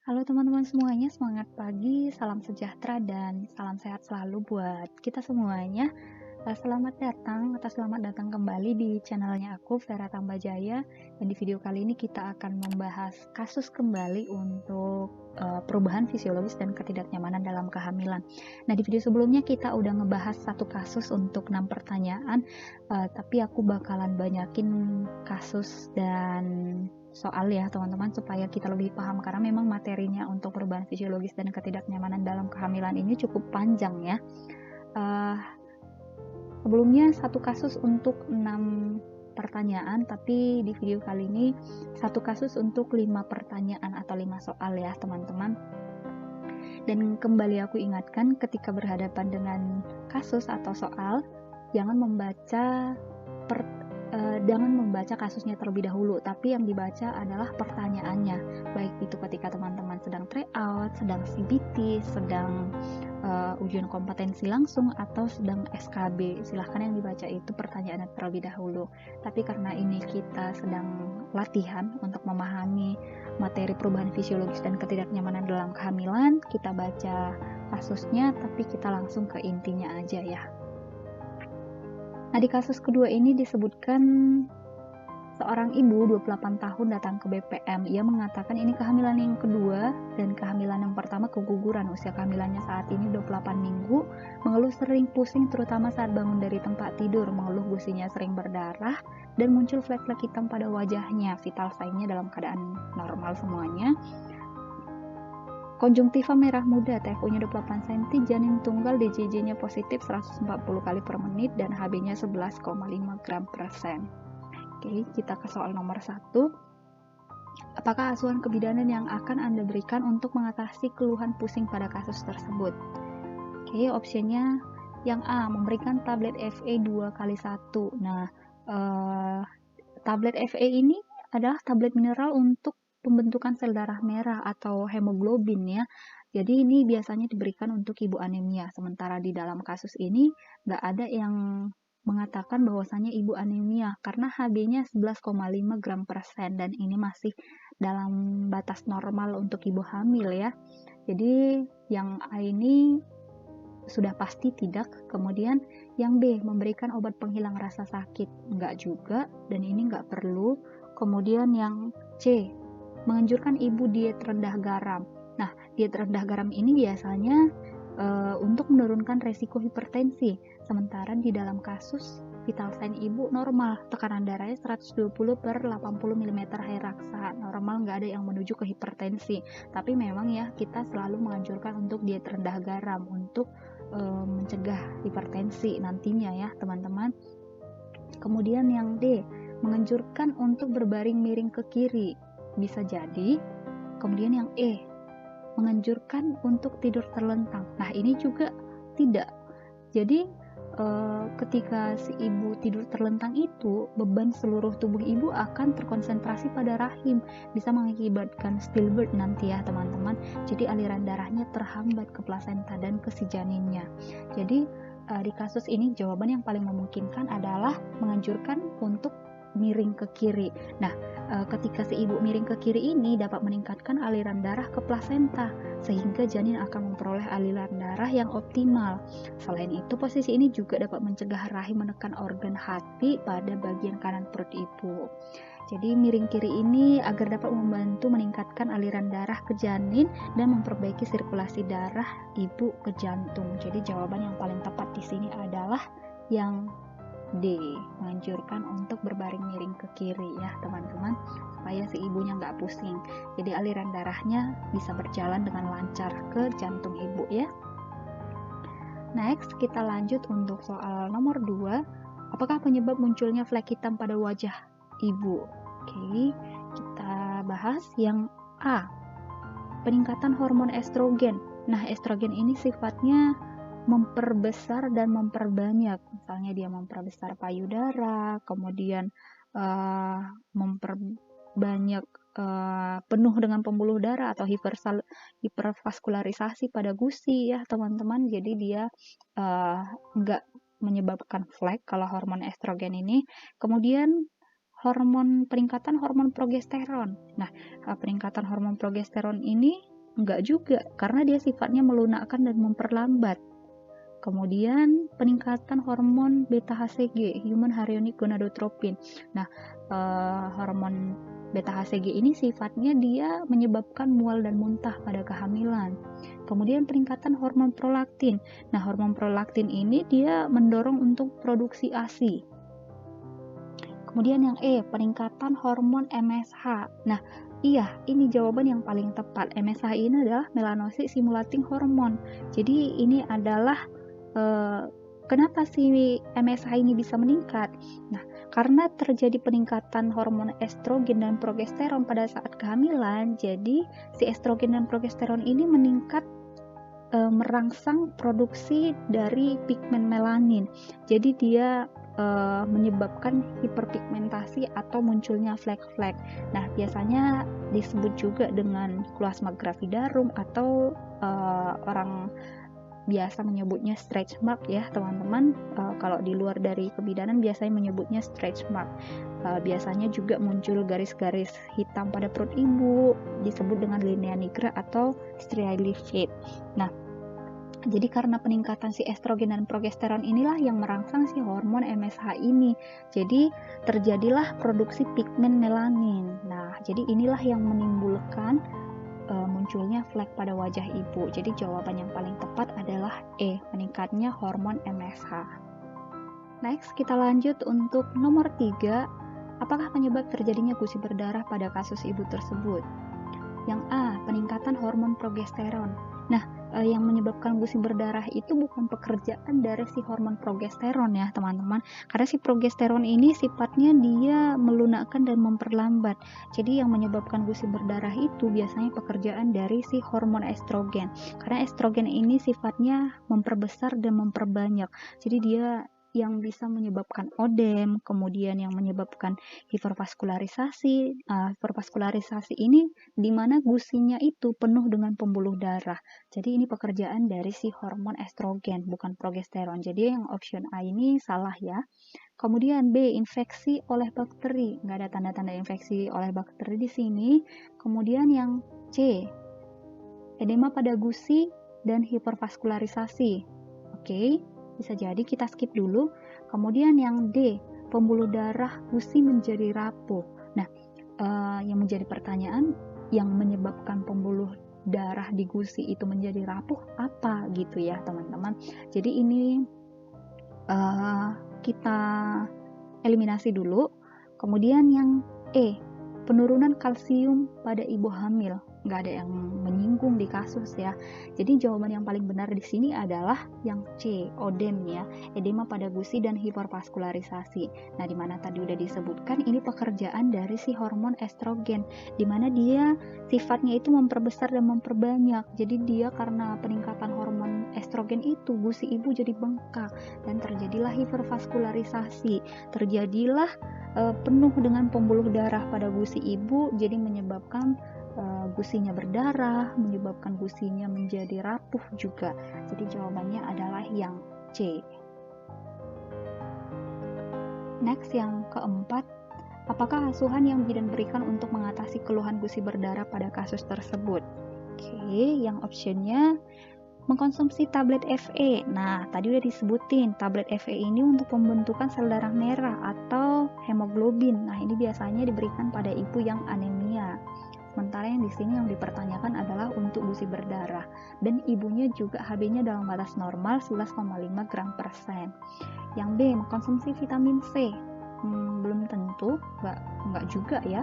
Halo teman-teman semuanya, semangat pagi, salam sejahtera dan salam sehat selalu buat kita semuanya. Selamat datang kembali di channelnya aku, Vera Tambajaya. Dan di video kali ini kita akan membahas kasus kembali untuk perubahan fisiologis dan ketidaknyamanan dalam kehamilan. Nah, di video sebelumnya kita udah ngebahas satu kasus untuk 6 pertanyaan, tapi aku bakalan banyakin kasus dan soal ya teman-teman, supaya kita lebih paham, karena memang materinya untuk perubahan fisiologis dan ketidaknyamanan dalam kehamilan ini cukup panjang ya. Sebelumnya satu kasus untuk 6 pertanyaan, tapi di video kali ini satu kasus untuk 5 pertanyaan atau 5 soal ya teman-teman. Dan kembali aku ingatkan, ketika berhadapan dengan kasus atau soal, jangan membaca kasusnya terlebih dahulu, tapi yang dibaca adalah pertanyaannya, baik itu ketika teman-teman sedang tryout, sedang CBT, sedang ujian kompetensi langsung, atau sedang SKB. Silahkan yang dibaca itu pertanyaannya terlebih dahulu. Tapi karena ini kita sedang latihan untuk memahami materi perubahan fisiologis dan ketidaknyamanan dalam kehamilan, kita baca kasusnya, tapi kita langsung ke intinya aja ya. Nah, di kasus kedua ini disebutkan seorang ibu 28 tahun datang ke BPM. Ia mengatakan ini kehamilan yang kedua, dan kehamilan yang pertama keguguran. Usia kehamilannya saat ini 28 minggu, mengeluh sering pusing terutama saat bangun dari tempat tidur, mengeluh gusinya sering berdarah, dan muncul flek-flek hitam pada wajahnya. Vital sign-nya dalam keadaan normal semuanya. Konjungtiva merah muda, TFU-nya 28 cm, janin tunggal, DJJ-nya positif 140 kali per menit, dan HB-nya 11,5 gram per sen. Oke, kita ke soal nomor 1. Apakah asuhan kebidanan yang akan Anda berikan untuk mengatasi keluhan pusing pada kasus tersebut? Oke, opsinya yang A, memberikan tablet FA 2x1. Nah, tablet FA ini adalah tablet mineral untuk pembentukan sel darah merah atau hemoglobin ya. Jadi ini biasanya diberikan untuk ibu anemia. Sementara di dalam kasus ini nggak ada yang mengatakan bahwasanya ibu anemia, karena HB-nya 11,5 gram per sen, dan ini masih dalam batas normal untuk ibu hamil ya. Jadi yang A ini sudah pasti tidak. Kemudian yang B, memberikan obat penghilang rasa sakit, enggak juga, dan ini enggak perlu. Kemudian yang C, menganjurkan ibu diet rendah garam. Nah, diet rendah garam ini biasanya untuk menurunkan resiko hipertensi. Sementara di dalam kasus vital sign ibu normal, tekanan darahnya 120/80 mm Hg, normal, nggak ada yang menuju ke hipertensi. Tapi memang ya, kita selalu menganjurkan untuk diet rendah garam untuk mencegah hipertensi nantinya ya teman-teman. Kemudian yang D, menganjurkan untuk berbaring miring ke kiri, bisa jadi. Kemudian yang E, menganjurkan untuk tidur terlentang. Nah, ini juga tidak. Jadi ketika si ibu tidur terlentang itu, beban seluruh tubuh ibu akan terkonsentrasi pada rahim, bisa mengakibatkan stillbirth nanti ya teman-teman. Jadi aliran darahnya terhambat ke plasenta dan ke si janinnya. Jadi di kasus ini jawaban yang paling memungkinkan adalah menganjurkan untuk miring ke kiri. Nah, ketika si ibu miring ke kiri ini dapat meningkatkan aliran darah ke plasenta, sehingga janin akan memperoleh aliran darah yang optimal. Selain itu, posisi ini juga dapat mencegah rahim menekan organ hati pada bagian kanan perut ibu. Jadi miring kiri ini agar dapat membantu meningkatkan aliran darah ke janin dan memperbaiki sirkulasi darah ibu ke jantung. Jadi jawaban yang paling tepat di sini adalah yang D, menganjurkan untuk berbaring miring ke kiri ya teman-teman, supaya si ibunya nggak pusing. Jadi aliran darahnya bisa berjalan dengan lancar ke jantung ibu ya. Next, kita lanjut untuk soal nomor 2. Apakah penyebab munculnya flek hitam pada wajah ibu? Oke, kita bahas yang A, peningkatan hormon estrogen. Nah, estrogen ini sifatnya memperbesar dan memperbanyak. Misalnya dia memperbesar payudara, kemudian memperbanyak penuh dengan pembuluh darah atau hipervaskularisasi pada gusi ya teman-teman. Jadi dia enggak menyebabkan flek kalau hormon estrogen ini. Kemudian peningkatan hormon progesteron. Nah, peningkatan hormon progesteron ini Enggak juga, karena dia sifatnya melunakkan dan memperlambat. Kemudian peningkatan hormon beta HCG, human chorionic gonadotropin. Nah, hormon beta HCG ini sifatnya dia menyebabkan mual dan muntah pada kehamilan. Kemudian peningkatan hormon prolaktin. Nah, hormon prolaktin ini dia mendorong untuk produksi ASI. Kemudian yang E, peningkatan hormon MSH. Nah, iya, ini jawaban yang paling tepat. MSH ini adalah melanocyte stimulating hormone. Jadi ini adalah kenapa sih MSH ini bisa meningkat? Nah, karena terjadi peningkatan hormon estrogen dan progesteron pada saat kehamilan, jadi si estrogen dan progesteron ini meningkat, merangsang produksi dari pigmen melanin. Jadi dia menyebabkan hiperpigmentasi atau munculnya flek-flek. Nah, biasanya disebut juga dengan plasma gravidarum atau orang biasa menyebutnya stretch mark ya teman-teman. Kalau di luar dari kebidanan biasanya menyebutnya stretch mark. Biasanya juga muncul garis-garis hitam pada perut ibu, disebut dengan linea nigra atau striated shade. Nah, jadi karena peningkatan si estrogen dan progesteron inilah yang merangsang si hormon MSH ini. Jadi terjadilah produksi pigmen melanin. Nah, jadi inilah yang menimbulkan munculnya flek pada wajah ibu. Jadi jawaban yang paling tepat adalah E, meningkatnya hormon MSH. Next, kita lanjut untuk nomor 3. Apakah penyebab terjadinya gusi berdarah pada kasus ibu tersebut? Yang A, peningkatan hormon progesteron. Nah, yang menyebabkan gusi berdarah itu bukan pekerjaan dari si hormon progesteron ya teman-teman, karena si progesteron ini sifatnya dia melunakkan dan memperlambat. Jadi yang menyebabkan gusi berdarah itu biasanya pekerjaan dari si hormon estrogen, karena estrogen ini sifatnya memperbesar dan memperbanyak. Jadi dia yang bisa menyebabkan odem, kemudian yang menyebabkan hipervaskularisasi. Hipervaskularisasi ini di mana gusinya itu penuh dengan pembuluh darah. Jadi ini pekerjaan dari si hormon estrogen, bukan progesteron. Jadi yang option A ini salah ya. Kemudian B, infeksi oleh bakteri. Nggak ada tanda-tanda infeksi oleh bakteri di sini. Kemudian yang C, edema pada gusi dan hipervaskularisasi. Oke, bisa jadi kita skip dulu. Kemudian yang D, pembuluh darah gusi menjadi rapuh. Nah, yang menjadi pertanyaan, yang menyebabkan pembuluh darah di gusi itu menjadi rapuh apa gitu ya teman-teman. Jadi ini kita eliminasi dulu. Kemudian yang E, penurunan kalsium pada ibu hamil. Nggak ada yang menyinggung di kasus ya. Jadi jawaban yang paling benar di sini adalah yang C, odem ya, edema pada gusi dan hipervaskularisasi. Nah, di mana tadi udah disebutkan ini pekerjaan dari si hormon estrogen, di mana dia sifatnya itu memperbesar dan memperbanyak. Jadi dia karena peningkatan hormon estrogen itu gusi ibu jadi bengkak dan terjadilah hipervaskularisasi. Terjadilah penuh dengan pembuluh darah pada gusi ibu, jadi menyebabkan gusinya berdarah, menyebabkan gusinya menjadi rapuh juga. Jadi jawabannya adalah yang C. Next, yang keempat, apakah asuhan yang bidan berikan untuk mengatasi keluhan gusi berdarah pada kasus tersebut? Oke, yang optionnya mengkonsumsi tablet Fe. Nah, tadi udah disebutin, tablet Fe ini untuk pembentukan sel darah merah atau hemoglobin. Nah, ini biasanya diberikan pada ibu yang anemia. Sementara yang di sini yang dipertanyakan adalah untuk gusi berdarah dan ibunya juga HB-nya dalam batas normal 11,5 gram per sen. Yang B, mengkonsumsi vitamin C. Belum tentu, nggak juga ya.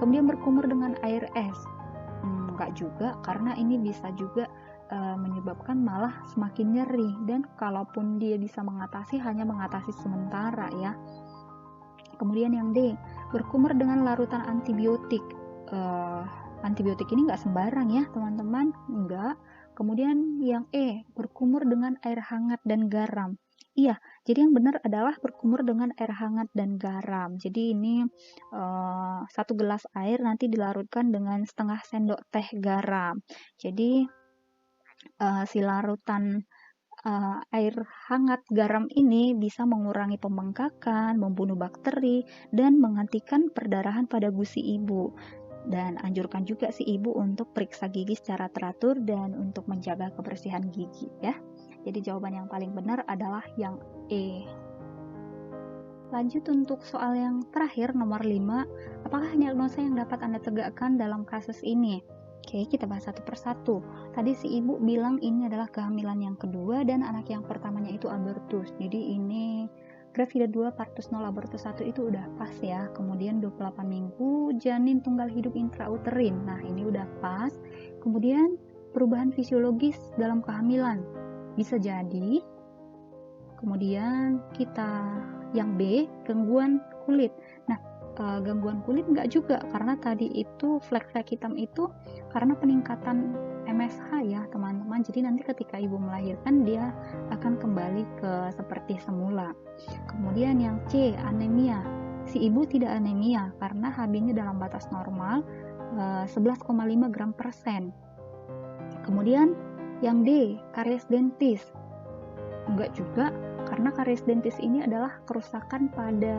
Kemudian berkumur dengan air es. Nggak juga, karena ini bisa juga menyebabkan malah semakin nyeri, dan kalaupun dia bisa mengatasi, hanya mengatasi sementara ya. Kemudian yang D, berkumur dengan larutan antibiotik. Antibiotik ini nggak sembarang ya teman-teman, enggak. Kemudian yang E, berkumur dengan air hangat dan garam. Iya, jadi yang benar adalah berkumur dengan air hangat dan garam. Jadi ini 1 gelas air nanti dilarutkan dengan setengah sendok teh garam. Jadi si larutan air hangat garam ini bisa mengurangi pembengkakan, membunuh bakteri, dan menghentikan perdarahan pada gusi ibu. Dan anjurkan juga si ibu untuk periksa gigi secara teratur dan untuk menjaga kebersihan gigi ya. Jadi jawaban yang paling benar adalah yang E. Lanjut untuk soal yang terakhir, nomor 5. Apakah diagnosa yang dapat Anda tegakkan dalam kasus ini? Oke, kita bahas satu persatu. Tadi si ibu bilang ini adalah kehamilan yang kedua dan anak yang pertamanya itu abortus. Jadi ini gravida 2 partus 0 abortus 1 itu udah pas ya. Kemudian 28 minggu janin tunggal hidup intrauterin. Nah, ini udah pas. Kemudian perubahan fisiologis dalam kehamilan. Bisa jadi. Kemudian kita yang B, gangguan kulit. Nah, gangguan kulit enggak juga, karena tadi itu flek-flek hitam itu karena peningkatan MSH ya teman-teman. Jadi nanti ketika ibu melahirkan dia akan kembali ke seperti semula. Kemudian yang C, anemia. Si ibu tidak anemia karena HB-nya dalam batas normal 11,5 gram per sen. Kemudian yang D, karies dentis. Enggak juga, karena karies dentis ini adalah kerusakan pada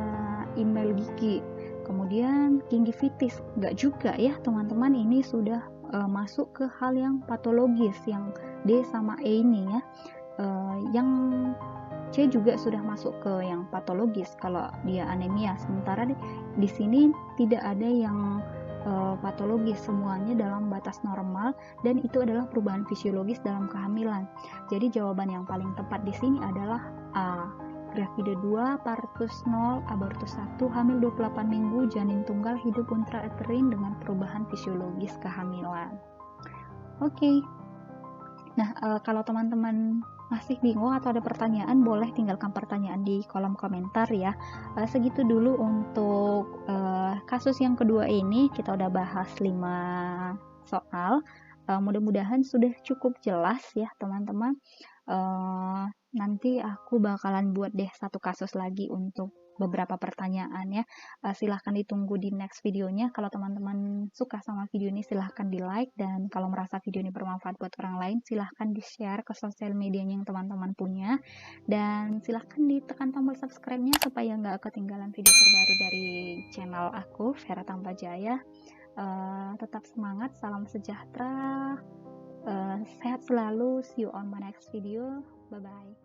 email gigi. Kemudian gingivitis, enggak juga ya teman-teman, ini sudah masuk ke hal yang patologis, yang D sama E ini ya. Yang C juga sudah masuk ke yang patologis kalau dia anemia. Sementara di sini tidak ada yang patologis, semuanya dalam batas normal dan itu adalah perubahan fisiologis dalam kehamilan. Jadi jawaban yang paling tepat di sini adalah A. Gravida 2 partus 0 abortus 1 hamil 28 minggu janin tunggal hidup intrauterin dengan perubahan fisiologis kehamilan. Oke. Nah, kalau teman-teman masih bingung atau ada pertanyaan, boleh tinggalkan pertanyaan di kolom komentar ya. Segitu dulu untuk kasus yang kedua ini. Kita udah bahas 5 soal. Mudah-mudahan sudah cukup jelas ya teman-teman. Nanti aku bakalan buat deh satu kasus lagi untuk beberapa pertanyaan ya. Silahkan ditunggu di next videonya. Kalau teman-teman suka sama video ini silahkan di like, dan kalau merasa video ini bermanfaat buat orang lain silahkan di share ke sosial medianya yang teman-teman punya, dan silahkan ditekan tombol subscribe-nya supaya nggak ketinggalan video terbaru dari channel aku, Vera Tambajaya. Tetap semangat, salam sejahtera, sehat selalu, see you on my next video, bye bye.